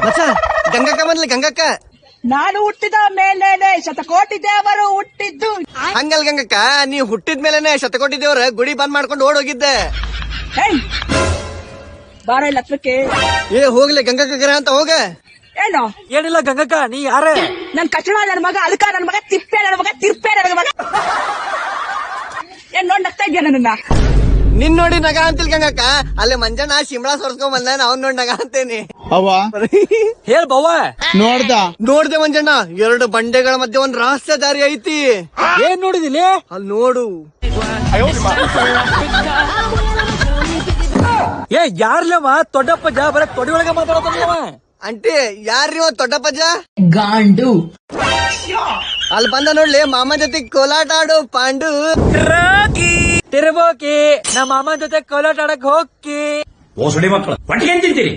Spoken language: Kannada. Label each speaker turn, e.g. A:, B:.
A: ಮಚ್ಚ ಗಂಗಕ್ಕ ಬಂದ್ಲಿ ಗಂಗಕ್ಕ.
B: ನಾನು ಹುಟ್ಟಿದ ಮೇಲೇನೆ ಶತಕೋಟಿ ದೇವರು ಹುಟ್ಟಿದ್ದು.
A: ಹಂಗಲ್ ಗಂಗಕ್ಕ, ನೀ ಹುಟ್ಟಿದ ಮೇಲೆನೆ ಶತಕೋಟಿ ದೇವ್ರ ಗುಡಿ ಬಂದ್ ಮಾಡ್ಕೊಂಡು ಓಡೋಗಿದ್ದೆ.
B: ಬಾರ ಇಲ್ಲ ಹತ್ರಕ್ಕೆ.
A: ಹೋಗ್ಲಿ ಗಂಗಕ್ಕ ಅಂತ ಹೋಗ.
B: ಏನು
C: ಏನಿಲ್ಲ ಗಂಗಕ್ಕ, ನೀ ಯಾರ?
B: ನನ್ ಕಚಡ ನನ್ ಮಗ, ಅಲ್ಕ ನನ್ ಮಗ, ತಿಪ್ಪೆ ನನ್ ಮಗ, ತಿರ್ಪೆ ನನ್ ಮಗ. ಏನ್ ನೋಡ್ ನಗ್ತಾ ಇದ್ಯಾ ನನ್ನ?
A: ನಿನ್ ನೋಡಿ ನಗ ಅಂತಿಲ್ ಗಂಗಕ್ಕ, ಅಲ್ಲಿ ಮಂಜಣ್ಣ ಶಿಮ್ಳಾ ಸೋರ್ಸ್ಕೊಂಡ್ ಬಂದ, ಅವ್ನ್ ನೋಡಿ ನಗ ಅಂತೇನಿ.
C: ಹೇಳ್ ಬವ್ವ.
A: ನೋಡ್ದೆ ಮಂಜಣ್ಣ, 2 ಬಂಡೆಗಳ ಮಧ್ಯೆ ಒಂದ್ ರಹಸ್ಯ ದಾರಿ ಐತಿ.
C: ಏನ್ ನೋಡಿದಿಲಿ?
A: ಅಲ್ಲಿ ನೋಡು.
C: ಯಾರ್ಲವ ದೊಡ್ಡಪ್ಪಜ್ಜ ಬರ ತೊಡಿ ಒಳಗ ಮಾತಾಡೋದವ.
A: ಅಂಟಿ ಯಾರ್ರಿ ದೊಡ್ಡಪ್ಪಜ್ಜ?
B: ಗಾಂಡು.
A: ಅಲ್ಲಿ ಬಂದ ನೋಡ್ಲಿ ಮಾಮ ಜೊತೆ ಕೋಲಾಟ ಆಡು ಪಾಂಡು.
C: ತಿರ್ಬೋಕಿ ನಮ್ಮ ಮಾಮನ ಜೊತೆ ಕೋಲಾಟ ಆಡಕ್ ಹೋಗಿ.
D: ಓ ಸುಡಿ ಮಕ್ಕಳು ಒಟ್ಟಿಗೆ ತಿಂತೀರಿ.